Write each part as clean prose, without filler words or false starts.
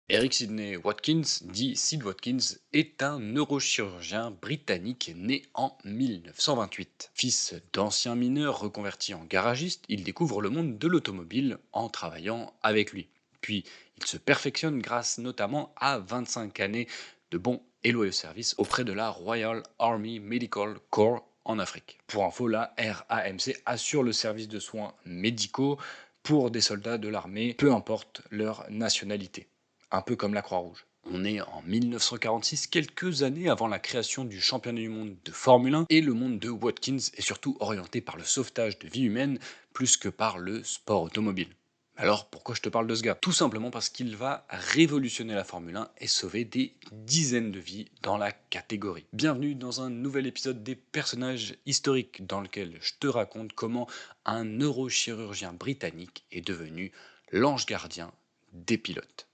Eric Sidney Watkins, dit Sid Watkins, est un neurochirurgien britannique né en 1928. Fils d'ancien mineur reconverti en garagiste, il découvre le monde de l'automobile en travaillant avec lui. Puis, il se perfectionne grâce notamment à 25 années de bons et loyaux services auprès de la Royal Army Medical Corps en Afrique. Pour info, la RAMC assure le service de soins médicaux pour des soldats de l'armée, peu importe leur nationalité, un peu comme la Croix-Rouge. On est en 1946, quelques années avant la création du championnat du monde de Formule 1, et le monde de Watkins est surtout orienté par le sauvetage de vies humaines plus que par le sport automobile. Alors pourquoi je te parle de ce gars? Tout simplement parce qu'il va révolutionner la Formule 1 et sauver des dizaines de vies dans la catégorie. Bienvenue dans un nouvel épisode des personnages historiques dans lequel je te raconte comment un neurochirurgien britannique est devenu l'ange gardien des pilotes.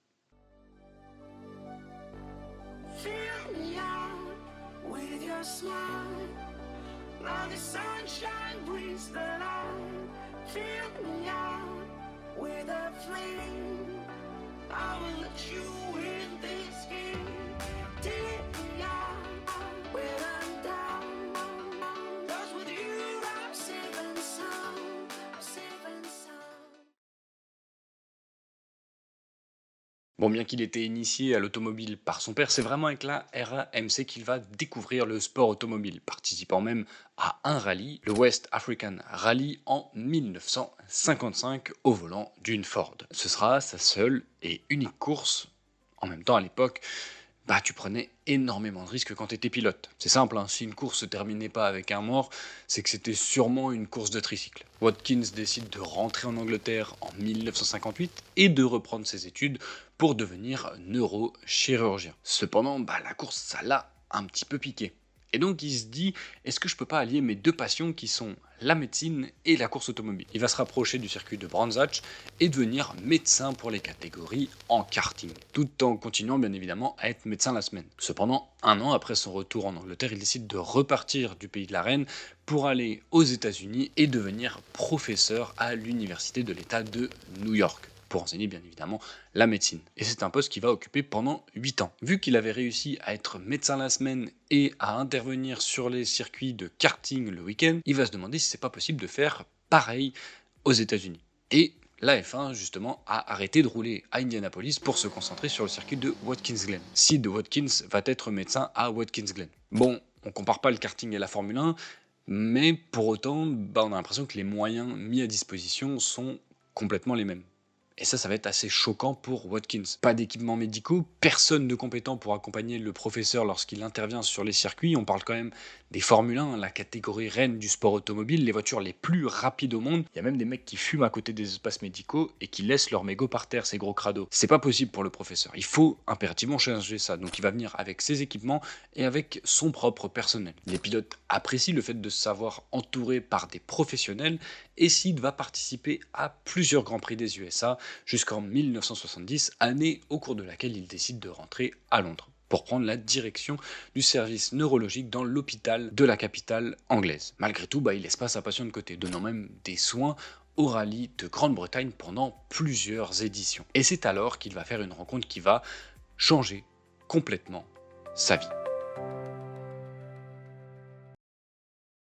Fill me out with your smile. Now the sunshine brings the light. Fill me out with a flame. I will let you in this game. Take me out when I'm down. 'Cause with you I'm safe and sound. Safe and sound. Bon, bien qu'il était initié à l'automobile par son père, c'est vraiment avec la RAMC qu'il va découvrir le sport automobile, participant même à un rallye, le West African Rally, en 1955 au volant d'une Ford. Ce sera sa seule et unique course. En même temps, à l'époque, tu prenais énormément de risques quand tu étais pilote. C'est simple, hein, si une course se terminait pas avec un mort, c'est que c'était sûrement une course de tricycle. Watkins décide de rentrer en Angleterre en 1958 et de reprendre ses études pour devenir neurochirurgien. Cependant, la course, ça l'a un petit peu piqué. Et donc il se dit, est-ce que je peux pas allier mes deux passions qui sont la médecine et la course automobile? Il va se rapprocher du circuit de Brands Hatch et devenir médecin pour les catégories en karting, tout en continuant bien évidemment à être médecin la semaine. Cependant, un an après son retour en Angleterre, il décide de repartir du pays de la Reine pour aller aux États-Unis et devenir professeur à l'université de l'État de New York, pour enseigner bien évidemment la médecine. Et c'est un poste qu'il va occuper pendant 8 ans. Vu qu'il avait réussi à être médecin la semaine et à intervenir sur les circuits de karting le week-end, il va se demander si c'est pas possible de faire pareil aux États-Unis. Et la F1, justement, a arrêté de rouler à Indianapolis pour se concentrer sur le circuit de Watkins Glen. Sid Watkins va être médecin à Watkins Glen. Bon, on compare pas le karting et la Formule 1, mais pour autant, on a l'impression que les moyens mis à disposition sont complètement les mêmes. Et ça va être assez choquant pour Watkins. Pas d'équipements médicaux, personne de compétent pour accompagner le professeur lorsqu'il intervient sur les circuits. On parle quand même des Formule 1, la catégorie reine du sport automobile, les voitures les plus rapides au monde. Il y a même des mecs qui fument à côté des espaces médicaux et qui laissent leur mégot par terre, ces gros crados. C'est pas possible pour le professeur. Il faut impérativement changer ça. Donc il va venir avec ses équipements et avec son propre personnel. Les pilotes apprécient le fait de se savoir entouré par des professionnels et Sid va participer à plusieurs Grands Prix des USA jusqu'en 1970, année au cours de laquelle il décide de rentrer à Londres pour prendre la direction du service neurologique dans l'hôpital de la capitale anglaise. Malgré tout, il laisse pas sa passion de côté, donnant même des soins au rallye de Grande-Bretagne pendant plusieurs éditions. Et c'est alors qu'il va faire une rencontre qui va changer complètement sa vie.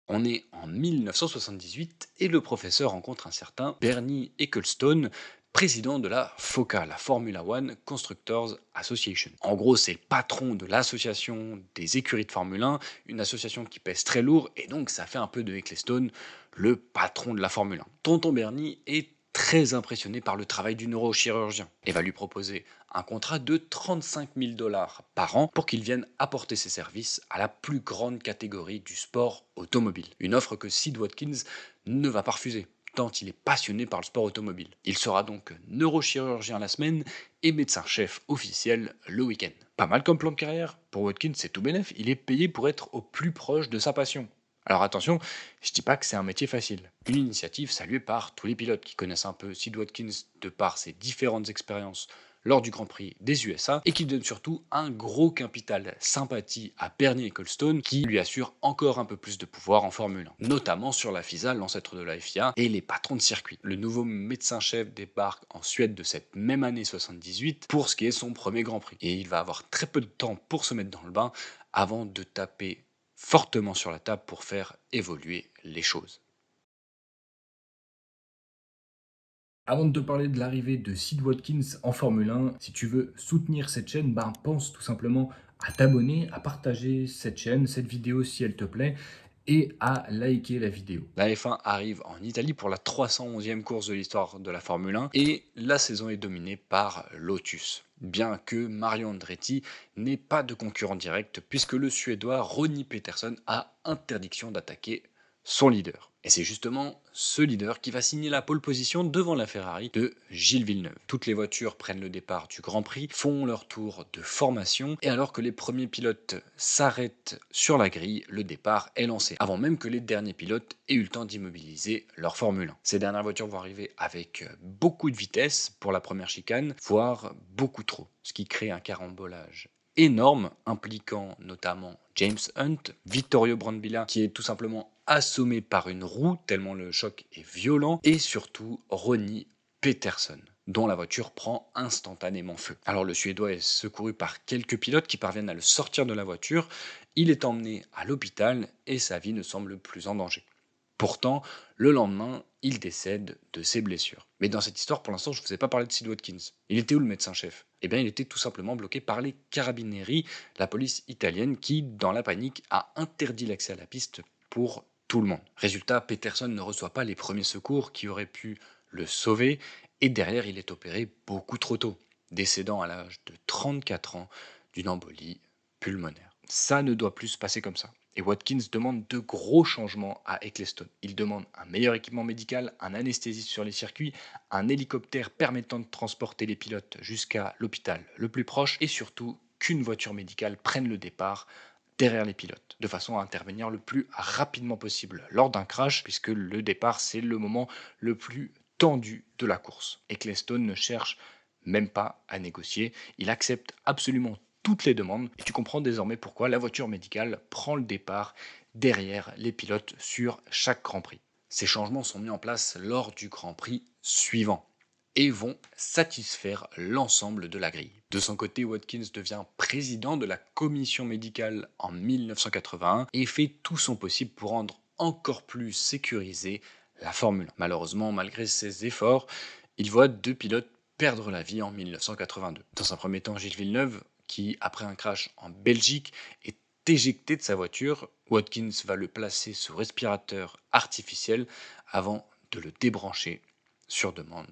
On est en 1978 et le professeur rencontre un certain Bernie Ecclestone, président de la FOCA, la Formula One Constructors Association. En gros, c'est le patron de l'association des écuries de Formule 1, une association qui pèse très lourd, et donc ça fait un peu de Ecclestone le patron de la Formule 1. Tonton Bernie est très impressionné par le travail du neurochirurgien et va lui proposer un contrat de 35 000 dollars par an pour qu'il vienne apporter ses services à la plus grande catégorie du sport automobile. Une offre que Sid Watkins ne va pas refuser, tant il est passionné par le sport automobile. Il sera donc neurochirurgien la semaine et médecin-chef officiel le week-end. Pas mal comme plan de carrière. Pour Watkins, c'est tout bénef, il est payé pour être au plus proche de sa passion. Alors attention, je dis pas que c'est un métier facile. Une initiative saluée par tous les pilotes qui connaissent un peu Sid Watkins de par ses différentes expériences lors du Grand Prix des USA et qui donne surtout un gros capital sympathie à Bernie Ecclestone qui lui assure encore un peu plus de pouvoir en Formule 1, notamment sur la FISA, l'ancêtre de la FIA, et les patrons de circuit. Le nouveau médecin-chef débarque en Suède de cette même année 78 pour ce qui est son premier Grand Prix. Et il va avoir très peu de temps pour se mettre dans le bain avant de taper fortement sur la table pour faire évoluer les choses. Avant de te parler de l'arrivée de Sid Watkins en Formule 1, si tu veux soutenir cette chaîne, pense tout simplement à t'abonner, à partager cette chaîne, cette vidéo si elle te plaît, et à liker la vidéo. La F1 arrive en Italie pour la 311e course de l'histoire de la Formule 1 et la saison est dominée par Lotus. Bien que Mario Andretti n'ait pas de concurrent direct puisque le Suédois Ronnie Peterson a interdiction d'attaquer son leader. Et c'est justement ce leader qui va signer la pole position devant la Ferrari de Gilles Villeneuve. Toutes les voitures prennent le départ du Grand Prix, font leur tour de formation, et alors que les premiers pilotes s'arrêtent sur la grille, le départ est lancé, avant même que les derniers pilotes aient eu le temps d'immobiliser leur Formule 1. Ces dernières voitures vont arriver avec beaucoup de vitesse pour la première chicane, voire beaucoup trop, ce qui crée un carambolage énorme, impliquant notamment James Hunt, Vittorio Brambilla, qui est tout simplement assommé par une roue, tellement le choc est violent, et surtout Ronnie Peterson, dont la voiture prend instantanément feu. Alors le Suédois est secouru par quelques pilotes qui parviennent à le sortir de la voiture, il est emmené à l'hôpital et sa vie ne semble plus en danger. Pourtant, le lendemain, il décède de ses blessures. Mais dans cette histoire, pour l'instant, je ne vous ai pas parlé de Sid Watkins. Il était où le médecin-chef? Eh bien, il était tout simplement bloqué par les carabinieri, la police italienne, qui, dans la panique, a interdit l'accès à la piste pour tout le monde. Résultat, Peterson ne reçoit pas les premiers secours qui auraient pu le sauver, et derrière, il est opéré beaucoup trop tôt, décédant à l'âge de 34 ans d'une embolie pulmonaire. Ça ne doit plus se passer comme ça. Et Watkins demande de gros changements à Ecclestone. Il demande un meilleur équipement médical, un anesthésiste sur les circuits, un hélicoptère permettant de transporter les pilotes jusqu'à l'hôpital le plus proche, et surtout qu'une voiture médicale prenne le départ derrière les pilotes, de façon à intervenir le plus rapidement possible lors d'un crash, puisque le départ c'est le moment le plus tendu de la course. Ecclestone ne cherche même pas à négocier, il accepte absolument toutes les demandes, et tu comprends désormais pourquoi la voiture médicale prend le départ derrière les pilotes sur chaque Grand Prix. Ces changements sont mis en place lors du Grand Prix suivant et vont satisfaire l'ensemble de la grille. De son côté, Watkins devient président de la commission médicale en 1981 et fait tout son possible pour rendre encore plus sécurisée la Formule 1. Malheureusement, malgré ses efforts, il voit deux pilotes perdre la vie en 1982. Dans un premier temps, Gilles Villeneuve, qui, après un crash en Belgique, est éjecté de sa voiture. Watkins va le placer sous respirateur artificiel avant de le débrancher sur demande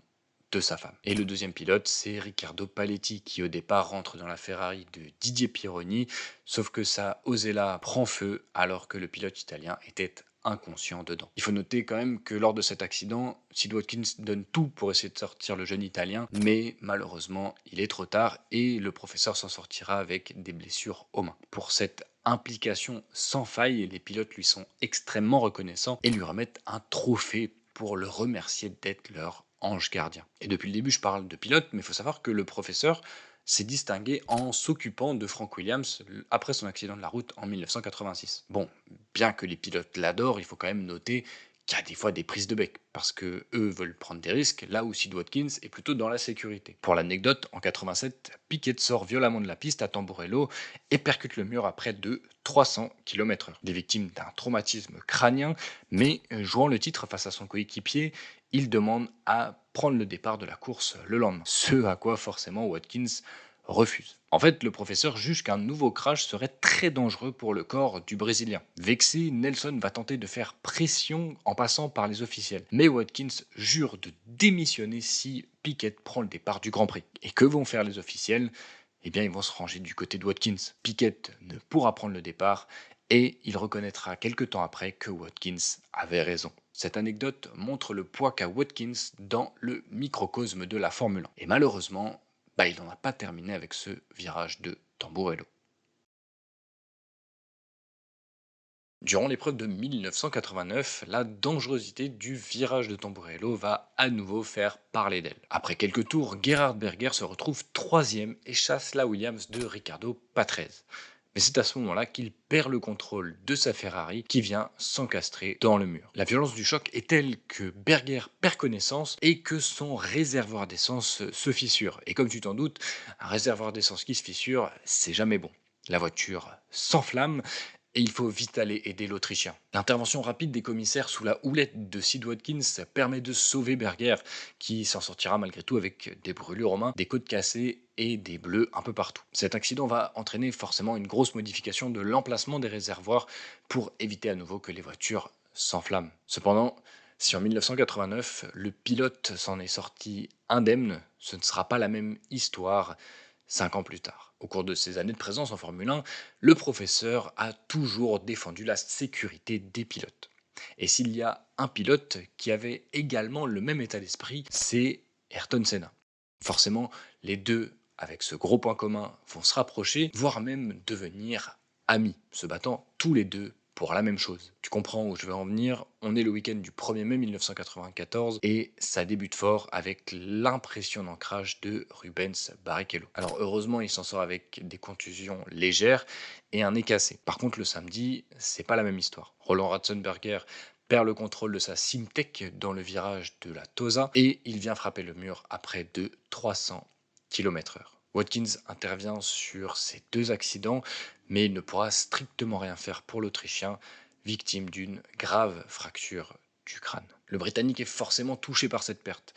de sa femme. Et le deuxième pilote, c'est Riccardo Paletti, qui au départ rentre dans la Ferrari de Didier Pironi, sauf que sa Osella prend feu alors que le pilote italien était inconscient dedans. Il faut noter quand même que lors de cet accident, Sid Watkins donne tout pour essayer de sortir le jeune italien, mais malheureusement, il est trop tard et le professeur s'en sortira avec des blessures aux mains. Pour cette implication sans faille, les pilotes lui sont extrêmement reconnaissants et lui remettent un trophée pour le remercier d'être leur ange gardien. Et depuis le début, je parle de pilote, mais il faut savoir que le professeur s'est distingué en s'occupant de Frank Williams après son accident de la route en 1986. Bon, bien que les pilotes l'adorent, il faut quand même noter qu'il y a des fois des prises de bec, parce que eux veulent prendre des risques, là où Sid Watkins est plutôt dans la sécurité. Pour l'anecdote, en 87, Piquet sort violemment de la piste à Tamburello et percute le mur à près de 300 km/h. Des victimes d'un traumatisme crânien, mais jouant le titre face à son coéquipier, il demande à prendre le départ de la course le lendemain. Ce à quoi forcément Watkins refuse. En fait, le professeur juge qu'un nouveau crash serait très dangereux pour le corps du Brésilien. Vexé, Nelson va tenter de faire pression en passant par les officiels. Mais Watkins jure de démissionner si Piquet prend le départ du Grand Prix. Et que vont faire les officiels? Eh bien, ils vont se ranger du côté de Watkins. Piquet ne pourra prendre le départ et il reconnaîtra quelque temps après que Watkins avait raison. Cette anecdote montre le poids qu'a Watkins dans le microcosme de la Formule 1. Et malheureusement, il n'en a pas terminé avec ce virage de Tamburello. Durant l'épreuve de 1989, la dangerosité du virage de Tamburello va à nouveau faire parler d'elle. Après quelques tours, Gerhard Berger se retrouve troisième et chasse la Williams de Ricardo Patrese. Mais c'est à ce moment-là qu'il perd le contrôle de sa Ferrari qui vient s'encastrer dans le mur. La violence du choc est telle que Berger perd connaissance et que son réservoir d'essence se fissure. Et comme tu t'en doutes, un réservoir d'essence qui se fissure, c'est jamais bon. La voiture s'enflamme et il faut vite aller aider l'Autrichien. L'intervention rapide des commissaires sous la houlette de Sid Watkins permet de sauver Berger, qui s'en sortira malgré tout avec des brûlures aux mains, des côtes cassées et des bleus un peu partout. Cet accident va entraîner forcément une grosse modification de l'emplacement des réservoirs pour éviter à nouveau que les voitures s'enflamment. Cependant, si en 1989 le pilote s'en est sorti indemne, ce ne sera pas la même histoire 5 ans plus tard. Au cours de ses années de présence en Formule 1, le professeur a toujours défendu la sécurité des pilotes. Et s'il y a un pilote qui avait également le même état d'esprit, c'est Ayrton Senna. Forcément, les deux, avec ce gros point commun, vont se rapprocher, voire même devenir amis, se battant tous les deux pour la même chose. Tu comprends où je veux en venir, on est le week-end du 1er mai 1994 et ça débute fort avec l'impressionnant crash de Rubens Barrichello. Alors heureusement il s'en sort avec des contusions légères et un nez cassé. Par contre le samedi, c'est pas la même histoire. Roland Ratzenberger perd le contrôle de sa Simtek dans le virage de la Tosa et il vient frapper le mur à près de 300 km/h. Watkins intervient sur ces deux accidents, mais il ne pourra strictement rien faire pour l'Autrichien, victime d'une grave fracture du crâne. Le Britannique est forcément touché par cette perte,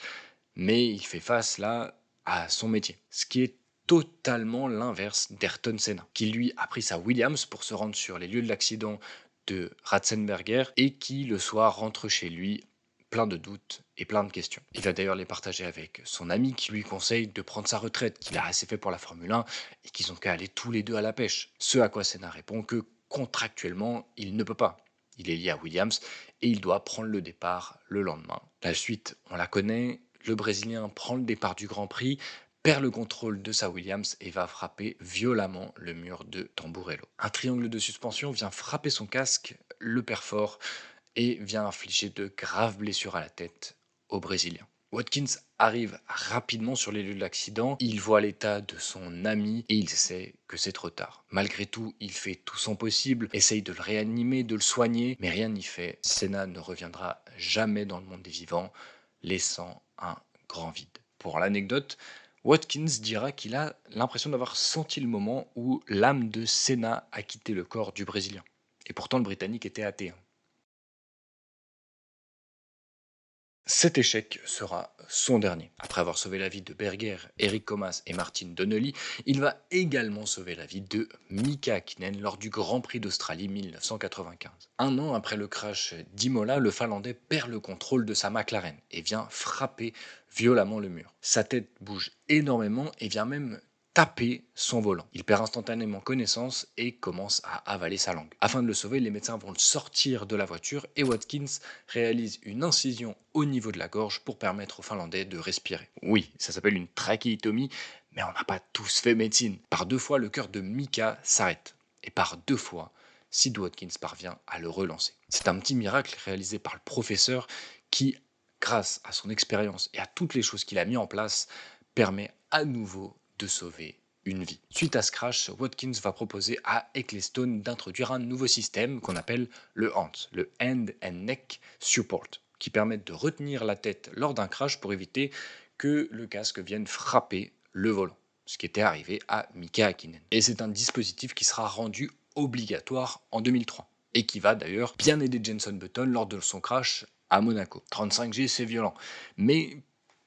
mais il fait face là à son métier, ce qui est totalement l'inverse d'Ayrton Senna, qui lui a pris sa Williams pour se rendre sur les lieux de l'accident de Ratzenberger et qui le soir rentre chez lui plein de doutes et plein de questions. Il va d'ailleurs les partager avec son ami qui lui conseille de prendre sa retraite, qu'il a assez fait pour la Formule 1 et qu'ils ont qu'à aller tous les deux à la pêche. Ce à quoi Senna répond que contractuellement, il ne peut pas. Il est lié à Williams et il doit prendre le départ le lendemain. La suite, on la connaît, le Brésilien prend le départ du Grand Prix, perd le contrôle de sa Williams et va frapper violemment le mur de Tamburello. Un triangle de suspension vient frapper son casque, le perfore et vient infliger de graves blessures à la tête au Brésilien. Watkins arrive rapidement sur les lieux de l'accident, il voit l'état de son ami et il sait que c'est trop tard. Malgré tout, il fait tout son possible, essaye de le réanimer, de le soigner, mais rien n'y fait. Senna ne reviendra jamais dans le monde des vivants, laissant un grand vide. Pour l'anecdote, Watkins dira qu'il a l'impression d'avoir senti le moment où l'âme de Senna a quitté le corps du Brésilien. Et pourtant le Britannique était athée. Cet échec sera son dernier. Après avoir sauvé la vie de Berger, Eric Comas et Martin Donnelly, il va également sauver la vie de Mika Häkkinen lors du Grand Prix d'Australie 1995. Un an après le crash d'Imola, le Finlandais perd le contrôle de sa McLaren et vient frapper violemment le mur. Sa tête bouge énormément et vient même taper son volant. Il perd instantanément connaissance et commence à avaler sa langue. Afin de le sauver, les médecins vont le sortir de la voiture et Watkins réalise une incision au niveau de la gorge pour permettre aux Finlandais de respirer. Oui, ça s'appelle une trachéotomie, mais on n'a pas tous fait médecine. Par 2 fois, le cœur de Mika s'arrête. Et par 2 fois, Sid Watkins parvient à le relancer. C'est un petit miracle réalisé par le professeur qui, grâce à son expérience et à toutes les choses qu'il a mis en place, permet à nouveau de sauver une vie. Suite à ce crash, Watkins va proposer à Ecclestone d'introduire un nouveau système qu'on appelle le HANT, le Hand and Neck Support, qui permet de retenir la tête lors d'un crash pour éviter que le casque vienne frapper le volant, ce qui était arrivé à Mika Häkkinen. Et c'est un dispositif qui sera rendu obligatoire en 2003 et qui va d'ailleurs bien aider Jenson Button lors de son crash à Monaco. 35G, c'est violent, mais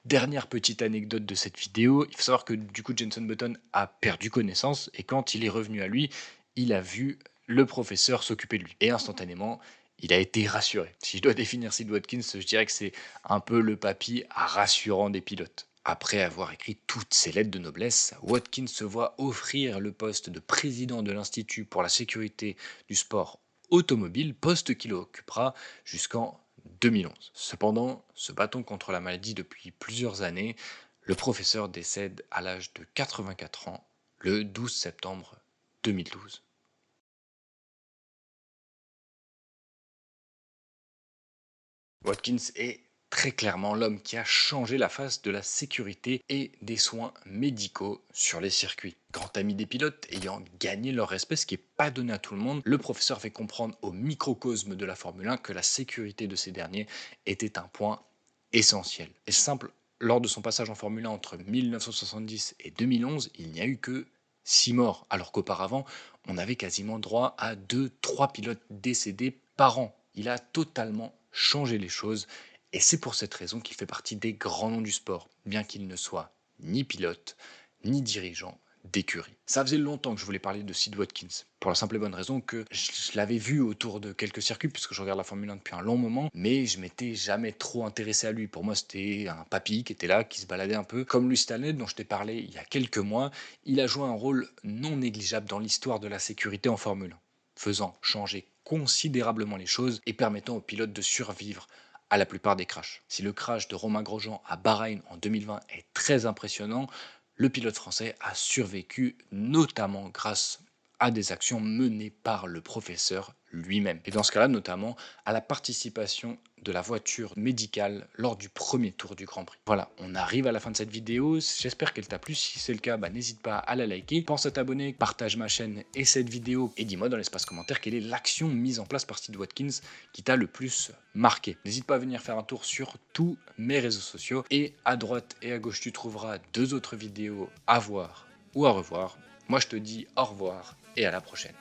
dernière petite anecdote de cette vidéo, il faut savoir que du coup Jenson Button a perdu connaissance et quand il est revenu à lui, il a vu le professeur s'occuper de lui. Et instantanément, il a été rassuré. Si je dois définir Sid Watkins, je dirais que c'est un peu le papy rassurant des pilotes. Après avoir écrit toutes ses lettres de noblesse, Watkins se voit offrir le poste de président de l'Institut pour la sécurité du sport automobile, poste qu'il occupera jusqu'en 2011. Cependant, se battant contre la maladie depuis plusieurs années, le professeur décède à l'âge de 84 ans le 12 septembre 2012. Watkins est très clairement l'homme qui a changé la face de la sécurité et des soins médicaux sur les circuits. Grand ami des pilotes ayant gagné leur respect, ce qui n'est pas donné à tout le monde, le professeur fait comprendre au microcosme de la Formule 1 que la sécurité de ces derniers était un point essentiel. Et c'est simple, lors de son passage en Formule 1 entre 1970 et 2011, il n'y a eu que 6 morts, alors qu'auparavant, on avait quasiment droit à 2-3 pilotes décédés par an. Il a totalement changé les choses et c'est pour cette raison qu'il fait partie des grands noms du sport, bien qu'il ne soit ni pilote, ni dirigeant d'écurie. Ça faisait longtemps que je voulais parler de Sid Watkins, pour la simple et bonne raison que je l'avais vu autour de quelques circuits, puisque je regarde la Formule 1 depuis un long moment, mais je m'étais jamais trop intéressé à lui. Pour moi, c'était un papy qui était là, qui se baladait un peu. Comme Lewis Hamilton, dont je t'ai parlé il y a quelques mois, il a joué un rôle non négligeable dans l'histoire de la sécurité en Formule 1, faisant changer considérablement les choses et permettant aux pilotes de survivre à la plupart des crashs. Si le crash de Romain Grosjean à Bahreïn en 2020 est très impressionnant, le pilote français a survécu notamment grâce à des actions menées par le professeur lui-même. Et dans ce cas-là, notamment à la participation de la voiture médicale lors du premier tour du Grand Prix. Voilà, on arrive à la fin de cette vidéo. J'espère qu'elle t'a plu. Si c'est le cas, n'hésite pas à la liker. Pense à t'abonner, partage ma chaîne et cette vidéo. Et dis-moi dans l'espace commentaire quelle est l'action mise en place par Sid Watkins qui t'a le plus marqué. N'hésite pas à venir faire un tour sur tous mes réseaux sociaux. Et à droite et à gauche, tu trouveras 2 autres vidéos à voir ou à revoir. Moi, je te dis au revoir et à la prochaine.